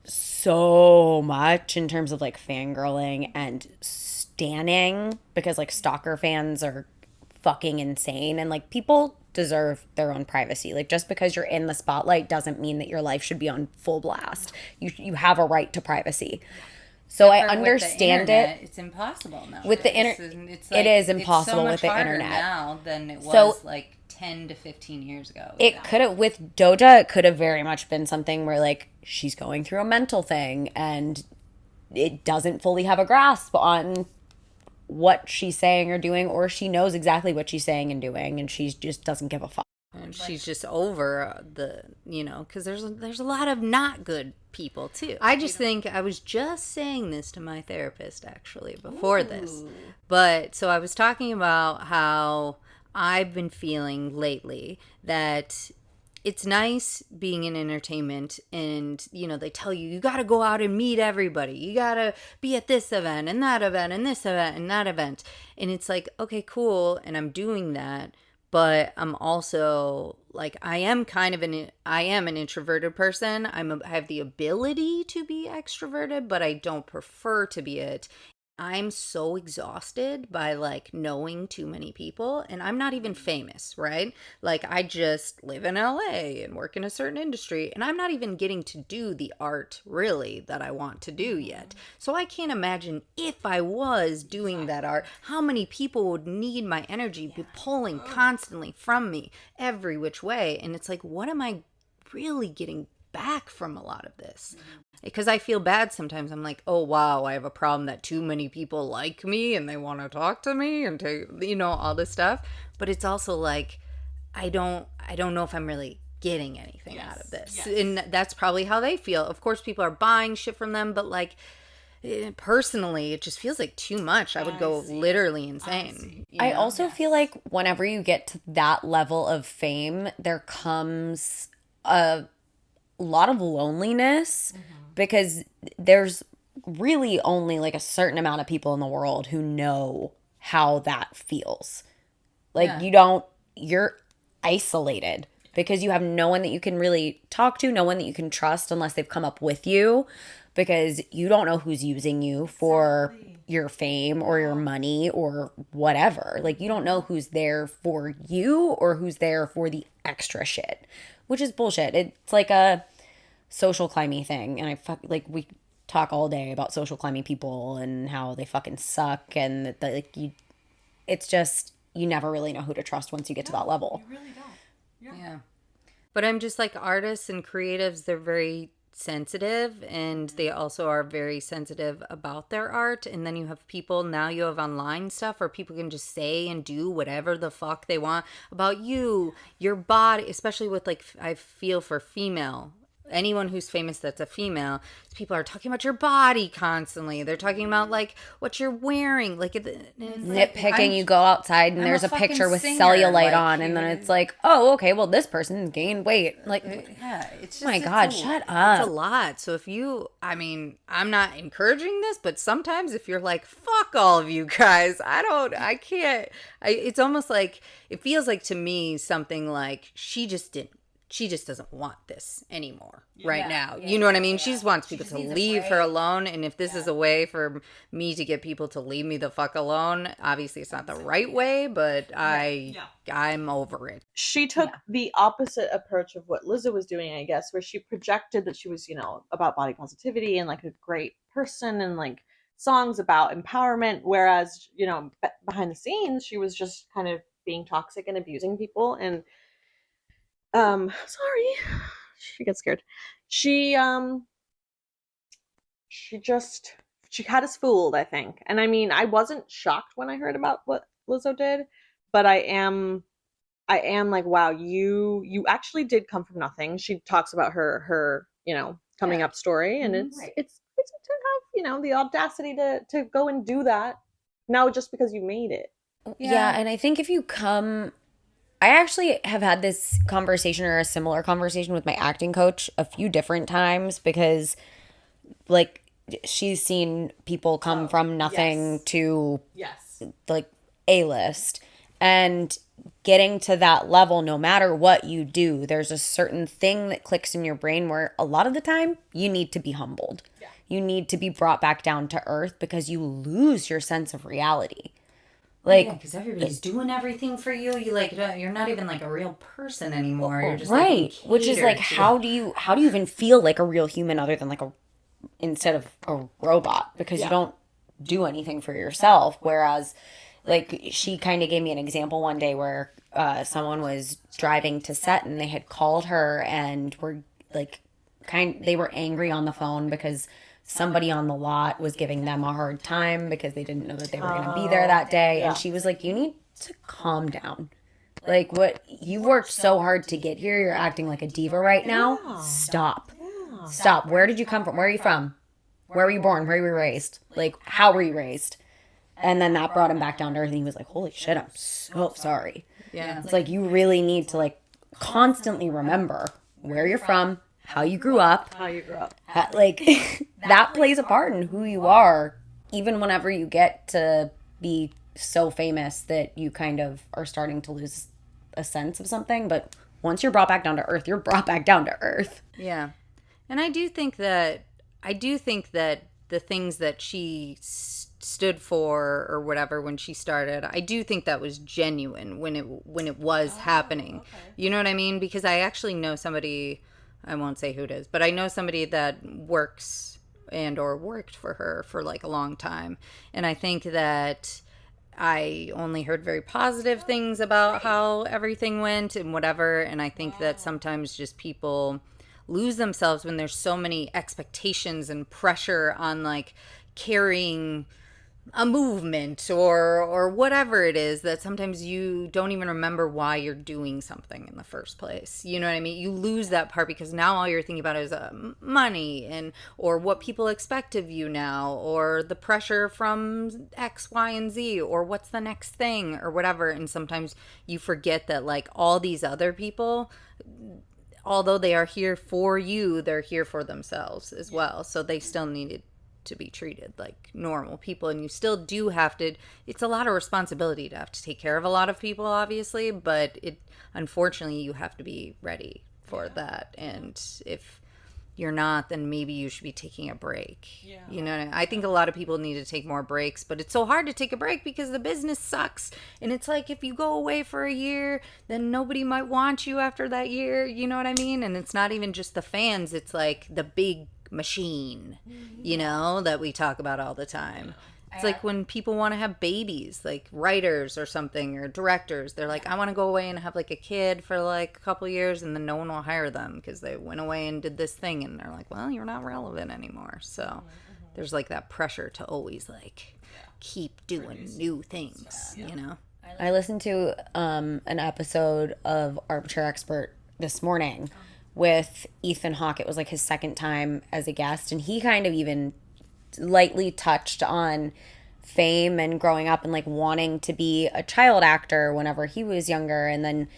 B: so much in terms of, like, fangirling and standing, because, like, stalker fans are fucking insane, and, like, people deserve their own privacy. Like, just because you're in the spotlight doesn't mean that your life should be on full blast. You have a right to privacy. So I understand it.
C: It's impossible now.
B: With the internet, it is impossible with the internet
C: now than it was like 10 to 15 years ago.
B: It could have, with Doja, it could have very much been something where, like, she's going through a mental thing and it doesn't fully have a grasp on what she's saying or doing, or she knows exactly what she's saying and doing, and she just doesn't give a fuck.
C: And she's just over because there's a lot of not good people too. I just think, I was just saying this to my therapist actually before this. But so I was talking about how I've been feeling lately that it's nice being in entertainment, and they tell you got to go out and meet everybody. You got to be at this event and that event and this event and that event. And it's like, okay, cool, and I'm doing that. But I'm also, like, I am an introverted person. I have the ability to be extroverted, but I don't prefer to be it. I'm so exhausted by, like, knowing too many people, and I'm not even famous, right? Like, I just live in LA and work in a certain industry, and I'm not even getting to do the art, really, that I want to do yet. So I can't imagine if I was doing that art, how many people would need my energy, be pulling constantly from me every which way. And it's like, what am I really getting back from a lot of this? Because I feel bad sometimes. I'm like, oh wow, I have a problem that too many people like me and they want to talk to me and take, all this stuff. But it's also like, I don't know if I'm really getting anything out of this. And that's probably how they feel. Of course, people are buying shit from them, but, like, personally, it just feels like too much. I would go literally insane.
B: I also feel like whenever you get to that level of fame, there comes a lot of loneliness, because there's really only, like, a certain amount of people in the world who know how that feels. Like, you're isolated because you have no one that you can really talk to, no one that you can trust unless they've come up with you, because you don't know who's using you for your fame or your money or whatever. Like, you don't know who's there for you or who's there for the extra shit, which is bullshit. It's like a social climbing thing, and we talk all day about social climbing people and how they fucking suck, and it's just, you never really know who to trust once you get to that level.
D: You really don't.
C: Yeah. But I'm just like, artists and creatives, they're very sensitive, and they also are very sensitive about their art. And then you have people, now you have online stuff where people can just say and do whatever the fuck they want about you, your body, especially with, like, I feel for anyone who's famous that's a female, people are talking about your body constantly. They're talking about, like, what you're wearing, like,
B: nitpicking. You go outside and there's a picture with cellulite on, and then it's like, oh, okay, well, this person gained weight. Like,
C: it's just,
B: oh my God, shut up.
C: It's a lot. So if I'm not encouraging this, but sometimes if you're like, fuck all of you guys, I can't. It's almost like, it feels like to me something like she just doesn't want this anymore right now. You know what I mean? She just wants people to leave her alone. And if this is a way for me to get people to leave me the fuck alone, obviously it's not the right way, but I'm over it.
A: She took the opposite approach of what Lizzo was doing, I guess, where she projected that she was, about body positivity and, like, a great person, and, like, songs about empowerment. Whereas, behind the scenes, she was just kind of being toxic and abusing people. And sorry, she gets scared. She she had us fooled, I think. And I mean, I wasn't shocked when I heard about what Lizzo did, but I am like, wow, you actually did come from nothing. She talks about her coming up story, and it's to have the audacity to go and do that now just because you made it.
B: Yeah, and I think if you come, I actually have had this conversation or a similar conversation with my acting coach a few different times because, like, she's seen people come from nothing to, like, A-list. And getting to that level, no matter what you do, there's a certain thing that clicks in your brain where a lot of the time you need to be humbled. Yeah. You need to be brought back down to earth because you lose your sense of reality. Like,
C: because everybody's doing everything for you. You like, you're not even like a real person anymore. You're just
B: right,
C: like,
B: which is like, how do you even feel like a real human other than like instead of a robot, because you don't do anything for yourself. Whereas, like, she kind of gave me an example one day where someone was driving to set and they had called her and were like, they were angry on the phone because somebody on the lot was giving them a hard time because they didn't know that they were going to be there that day. And she was like, you need to calm down. Like, what, you've worked so hard to get here. You're acting like a diva right now. Stop. Stop. Where did you come from? Where are you from? Where were you born? Where were you raised? Like, how were you raised? And then that brought him back down to earth, and he was like, holy shit, I'm so sorry. Yeah. It's like, you really need to, like, constantly remember where you're from, how you grew up. Like, that plays a part in who you are, even whenever you get to be so famous that you kind of are starting to lose a sense of something. But once you're brought back down to earth, you're brought back down to earth.
C: Yeah. And I do think that the things that she stood for or whatever when she started, I do think that was genuine when it was happening. Okay. You know what I mean? Because I actually know somebody, I won't say who it is, but I know somebody that works and or worked for her for like a long time. And I think that I only heard very positive things about how everything went and whatever. And I think that sometimes just people lose themselves when there's so many expectations and pressure on like carrying a movement or whatever it is, that sometimes you don't even remember why you're doing something in the first place. You know what I mean? You lose that part because now all you're thinking about is money and or what people expect of you now, or the pressure from X, Y, and Z, or what's the next thing or whatever. And sometimes you forget that like all these other people, although they are here for you, they're here for themselves as well. So they still needed to be treated like normal people, and you still do have to, it's a lot of responsibility to have to take care of a lot of people, obviously, but unfortunately you have to be ready for that. And if you're not, then maybe you should be taking a break. You know, I think a lot of people need to take more breaks, but it's so hard to take a break because the business sucks. And it's like, if you go away for a year, then nobody might want you after that year. You know what I mean? And it's not even just the fans, it's like the big machine, you know, that we talk about all the time. It's like when people want to have babies, like writers or something, or directors, they're like, I want to go away and have like a kid for like a couple years, and then no one will hire them because they went away and did this thing, and they're like, well, you're not relevant anymore. So there's like that pressure to always like keep doing new things, you know.
B: I listened to an episode of Armchair Expert this morning with Ethan Hawke. It was like his second time as a guest, and he kind of even lightly touched on fame and growing up and like wanting to be a child actor whenever he was younger, and then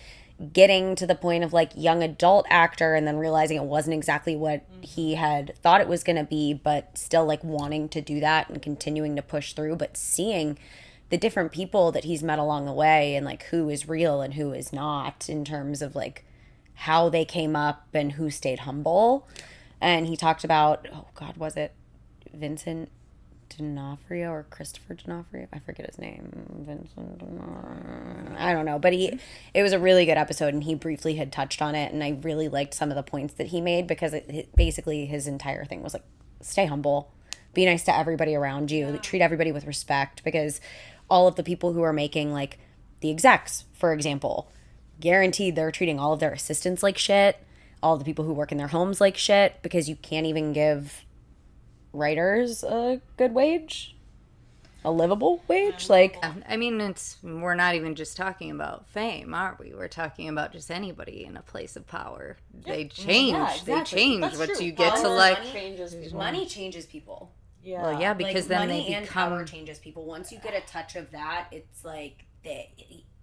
B: getting to the point of like young adult actor, and then realizing it wasn't exactly what he had thought it was going to be, but still like wanting to do that and continuing to push through, but seeing the different people that he's met along the way and like who is real and who is not, in terms of like how they came up and who stayed humble. And he talked about, oh God, was it Vincent D'Onofrio or Christopher D'Onofrio? I forget his name. Vincent D'Onofrio. I don't know. But it was a really good episode, and he briefly had touched on it, and I really liked some of the points that he made, because basically his entire thing was like, stay humble, be nice to everybody around you, treat everybody with respect, because all of the people who are making, like the execs, for example, guaranteed they're treating all of their assistants like shit, all the people who work in their homes like shit, because you can't even give writers a good wage? A livable wage? Like,
C: I mean, we're not even just talking about fame, are we? We're talking about just anybody in a place of power. They change.
B: exactly.
C: They change
A: That's
C: what
A: true.
C: you get to
A: Power
C: like.
A: changes people.
B: money changes people.
A: Yeah.
C: Well, yeah, because then
B: money
C: they
B: and
C: become.
B: power changes people. Once you get a touch of that, it's like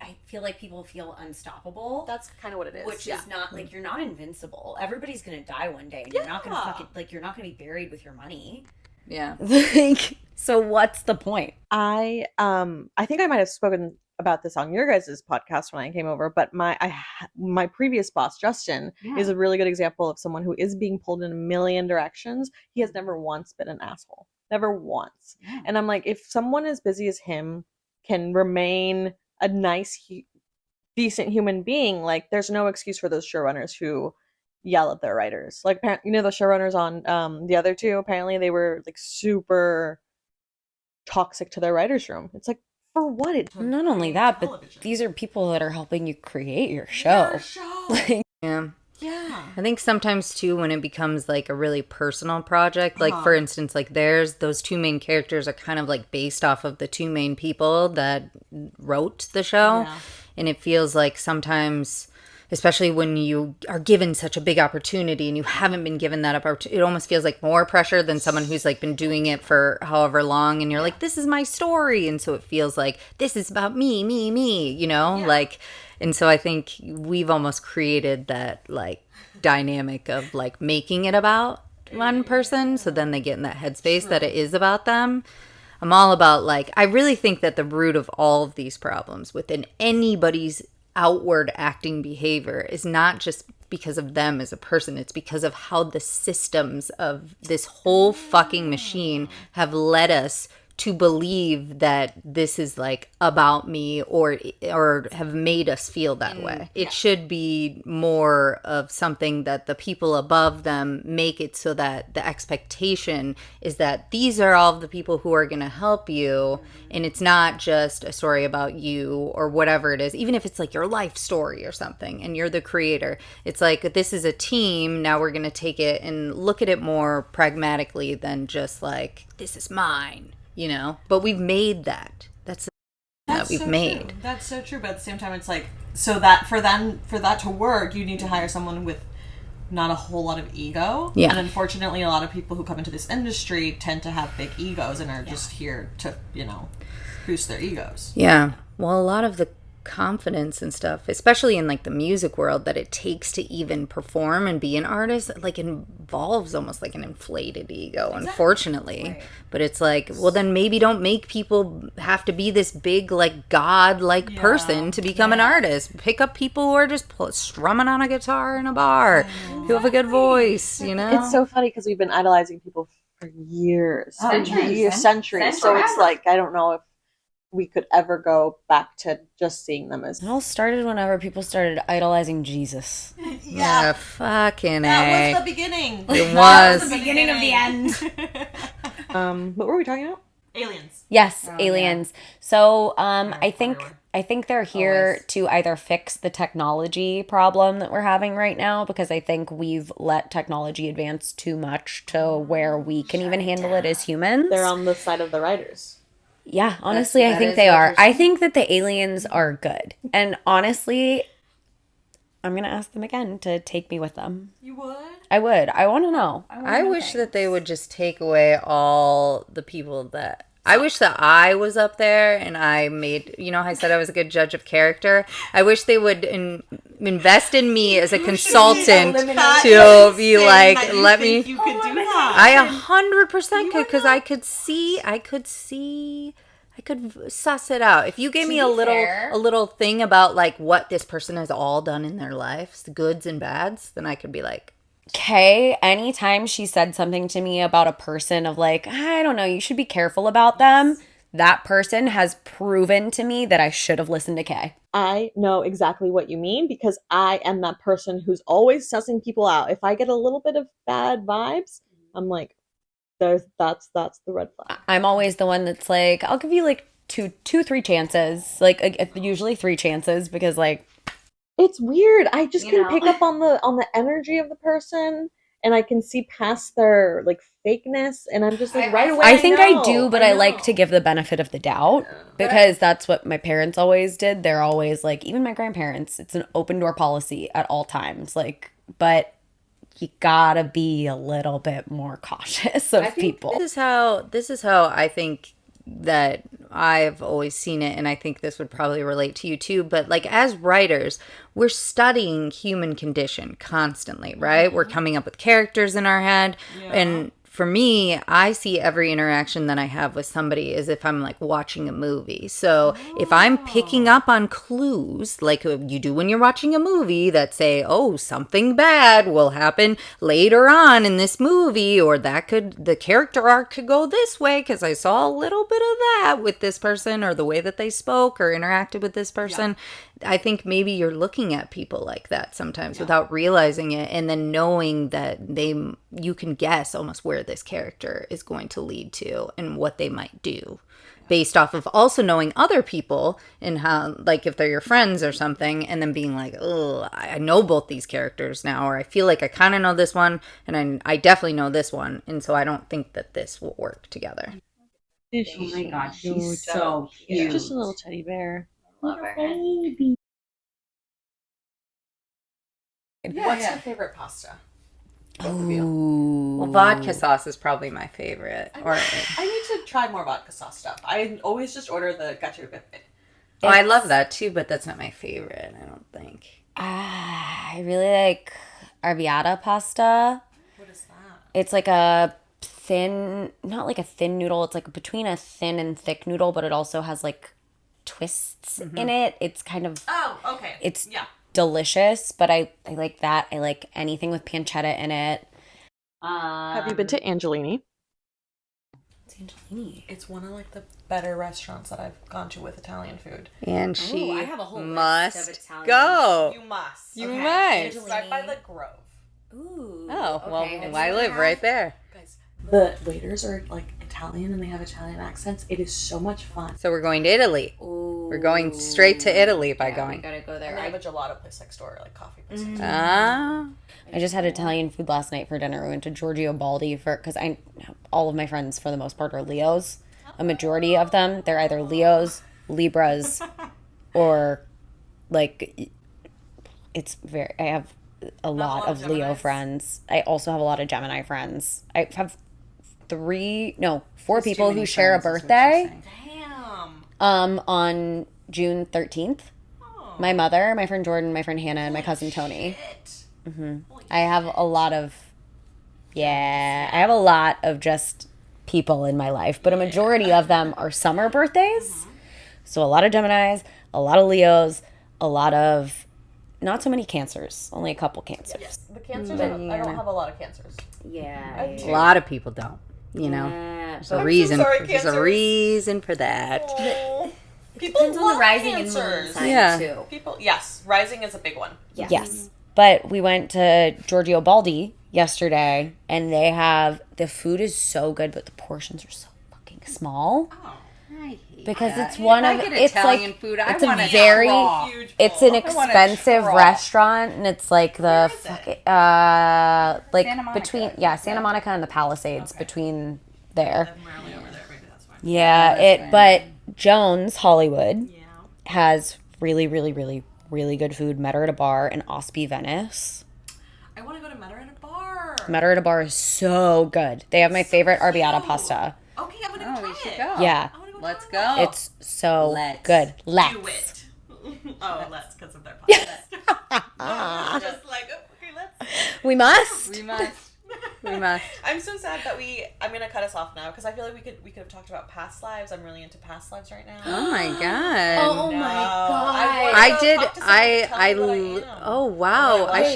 B: I feel like people feel unstoppable.
A: That's kind of what it is.
B: Which is not like, you're not invincible. Everybody's gonna die one day, and you're not gonna fucking, like, you're not gonna be buried with your money.
C: Yeah.
B: Like, so what's the point?
A: I think I might have spoken about this on your guys' podcast when I came over, but my previous boss, Justin, is a really good example of someone who is being pulled in a million directions. He has never once been an asshole. Never once. Yeah. And I'm like, if someone as busy as him can remain a nice, decent human being, like, there's no excuse for those showrunners who yell at their writers. Like, you know, the showrunners on the other two, apparently they were like super toxic to their writers' room. It's like, for what?
B: Not only that, but these are people that are helping you create your show. Like,
C: Yeah.
D: Yeah.
C: I think sometimes too, when it becomes like a really personal project, like for instance, like those two main characters are kind of like based off of the two main people that wrote the show.
D: Yeah.
C: And it feels like sometimes, especially when you are given such a big opportunity and you haven't been given that opportunity, it almost feels like more pressure than someone who's like been doing it for however long. And you're like, this is my story. And so it feels like this is about me, you know, like, and so I think we've almost created that like dynamic of like making it about one person. So then they get in that headspace that it is about them. I'm all about like, I really think that the root of all of these problems within anybody's outward acting behavior is not just because of them as a person. It's because of how the systems of this whole fucking machine have led us to believe that this is like about me or have made us feel that way. It should be more of something that the people above them make it so that the expectation is that these are all the people who are going to help you, and it's not just a story about you or whatever it is, even if it's like your life story or something and you're the creator. It's like, this is a team, now we're going to take it and look at it more pragmatically than just like, this is mine. You know, but we've made that. That's we've made.
D: True. That's so true. But at the same time, it's like, so that for that to work, you need to hire someone with not a whole lot of ego.
C: Yeah.
D: And unfortunately, a lot of people who come into this industry tend to have big egos and are just here to, you know, boost their egos.
C: Yeah. Well, a lot of the confidence and stuff, especially in like the music world, that it takes to even perform and be an artist, like involves almost like an inflated ego, unfortunately. Right. But it's like, well, then maybe don't make people have to be this big like god-like person to become an artist. Pick up people who are just strumming on a guitar in a bar, who have a good voice, you know.
A: It's so funny because we've been idolizing people for years, centuries. So it's like, I don't know if we could ever go back to just seeing them as...
B: It all started whenever people started idolizing Jesus.
C: Yeah, fucking
D: That was the beginning.
C: It was
B: the beginning of the end.
A: What were we talking about?
D: Aliens.
B: Yes, aliens. Yeah. So I think they're here to either fix the technology problem that we're having right now, because I think we've let technology advance too much to where we can even handle it as humans.
A: They're on the side of the writers.
B: Yeah, honestly, I think they are. I think that the aliens are good. And honestly, I'm going to ask them again to take me with them.
D: You would?
B: I would. I want to know.
C: I wish that they would just take away all the people that... I wish that I was up there and I made... You know how I said I was a good judge of character? I wish they would invest in me as a consultant to be like, let me...
D: You could do that.
C: I 100% could, because I could suss it out. If you gave me a little thing about like what this person has all done in their lives, the goods and bads, then I could be like,
B: Kay, anytime she said something to me about a person of like, I don't know, you should be careful about them, that person has proven to me that I should have listened to Kay.
A: I know exactly what you mean, because I am that person who's always sussing people out. If I get a little bit of bad vibes, I'm like, that's the red flag.
B: I'm always the one that's like, I'll give you like two, 3 chances, like usually 3 chances, because like,
A: it's weird. I just can pick up on the energy of the person, and I can see past their like fakeness, and I'm just like right away.
B: I think I
A: know,
B: do, but I like to give the benefit of the doubt because that's what my parents always did. They're always like, even my grandparents, it's an open door policy at all times. Like, but you gotta be a little bit more cautious of people.
C: This is how I think that I've always seen it, and I think this would probably relate to you too. But like as writers, we're studying human condition constantly, right? We're coming up with characters in our head, and for me, I see every interaction that I have with somebody as if I'm like watching a movie. So if I'm picking up on clues, like you do when you're watching a movie that say, oh, something bad will happen later on in this movie, or the character arc could go this way because I saw a little bit of that with this person, or the way that they spoke or interacted with this person. I think maybe you're looking at people like that sometimes without realizing it, and then knowing that you can guess almost where this character is going to lead to and what they might do based off of also knowing other people and how, like if they're your friends or something, and then being like, oh, I know both these characters now, or I feel like I kind of know this one and I definitely know this one, and so I don't think that this will work together.
E: Oh my god, she's so cute.
A: She's just a little teddy bear.
E: Love her.
D: What's your favorite pasta?
C: Well, vodka sauce is probably my favorite.
D: I need to try more vodka sauce stuff. I always just order the gacho e pepe.
C: Oh, I love that too, but that's not my favorite, I don't think.
B: I really like arrabbiata pasta.
D: What is that?
B: It's like a thin, not like a thin noodle. It's like between a thin and thick noodle, but it also has like twists in it. It's kind of...
D: Oh, okay.
B: It's delicious, but I like that. I like anything with pancetta in it.
A: Have you been to Angelini?
B: It's Angelini.
D: It's one of like the better restaurants that I've gone to with Italian food.
C: And she
E: I have a whole
C: must
E: list of Italian.
C: go.
D: You must.
C: You
E: Okay.
C: must.
E: Angelini.
D: Right by the Grove.
E: Ooh.
C: Oh, well,
E: okay.
C: I live right there.
D: Guys, the waiters are like Italian and they have Italian accents. It is so much fun.
C: So we're going to Italy.
E: Ooh.
C: We're going straight to Italy by
E: We
C: going.
E: gotta go there.
D: And they have a gelato place next door, like coffee place next door.
C: Ah.
B: I just had Italian food last night for dinner. We went to Giorgio Baldi because all of my friends for the most part are Leos. A majority of them, they're either Leos, Libras, or like I have a lot of Leo friends. I also have a lot of Gemini friends. I have 4 people who share a birthday.
D: Damn.
B: On June 13th. My mother, my friend Jordan, my friend Hannah, and my cousin Tony. I have a lot of just people in my life, but a majority of them are summer birthdays. So a lot of Geminis, a lot of Leos, a lot of not so many Cancers, only a couple Cancers.
D: Yes. The cancers, I don't have a lot of cancers.
E: Yeah.
C: A lot of people don't, you know. There's a reason. There's a reason for that.
D: Oh, people
E: Depends on
D: love
E: the rising and
D: cancers.
E: moon sign
C: Yeah.
E: too.
D: People, yes, rising is a big one.
B: Yes. But we went to Giorgio Baldi yesterday, and the food is so good, but the portions are so fucking small.
C: Oh, I hate
B: Because
C: that.
B: it's one
C: If I
B: of
C: get
B: it's
C: Italian
B: like
C: food, I
B: it's a
C: want it
B: very
C: raw.
D: Huge
B: it's
D: bowl.
B: an
C: I want it
B: expensive
C: raw.
B: restaurant, and it's like the
D: Where is it?
B: like
C: Santa Monica.
B: between Santa Monica and the Palisades between there.
D: I'm rarely over there, maybe that's why.
B: Yeah, but Jones Hollywood
D: Yeah.
B: has really, really, really, really good food. Met her at a bar in Ospi, Venice.
D: I want to go to Met Her at a bar.
B: Met her at a bar is so good. They have my favorite arrabbiata
D: cute.
B: pasta.
D: Okay, I'm gonna go
C: Oh,
D: try
C: we should
D: it.
C: go.
B: Yeah,
D: I wanna go
C: Let's
D: try
C: go.
B: it's so
C: Let's
B: good.
D: Do
B: Let's.
D: it. Oh, let's because of their podcast. Just like, okay, let's.
B: We must.
C: We must. We must.
D: I'm so sad that I'm gonna cut us off now because I feel like we could have talked about past lives. I'm really into past lives right now.
C: Oh my god.
E: Oh my god.
C: I did.
D: I
C: Oh wow. I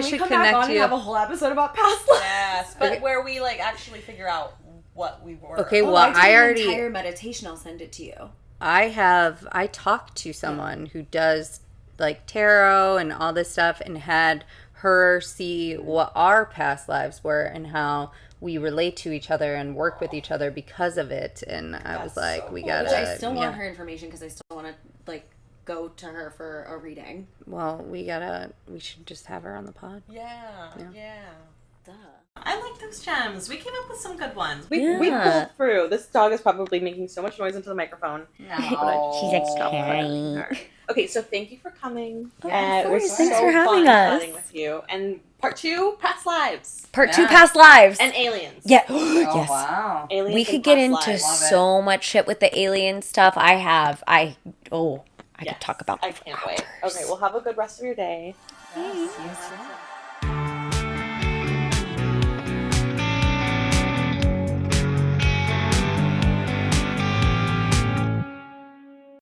C: should
E: come back
C: connect
E: on
C: you.
E: and have a whole episode about past lives?
D: Yes, but where we like actually figure out what we were.
C: Okay,
E: Oh,
C: well,
E: did
C: I
E: an
C: already.
E: entire meditation. I'll send it to you.
C: I talked to someone who does like tarot and all this stuff, and had her see what our past lives were and how we relate to each other and work with each other because of it. And I was like,
D: so
C: we
D: cool.
C: gotta.
E: Which I still
C: yeah.
E: want her information because I still want to like go to her for a reading.
C: Well, we should just have her on the pod.
D: Yeah. I like those gems. We came up with some good ones.
A: We pulled through. This dog is probably making so much noise into the microphone.
C: No.
B: She's excited.
A: Okay, so thank you for coming.
B: Of
A: It was
B: course. Thanks
A: so
B: for having
A: fun
B: us.
A: chatting with you. And part 2, past lives.
B: Part 2,
C: Yeah.
B: past lives.
A: And aliens.
B: Yeah.
C: Oh,
B: Yes.
C: wow.
A: Aliens
B: We
A: and
B: could get
A: past
B: into
A: lives.
C: Love it.
B: so much shit with the alien stuff. I could talk about
A: I can't wait. Okay, well, have a good rest of your day.
C: Yes, you said.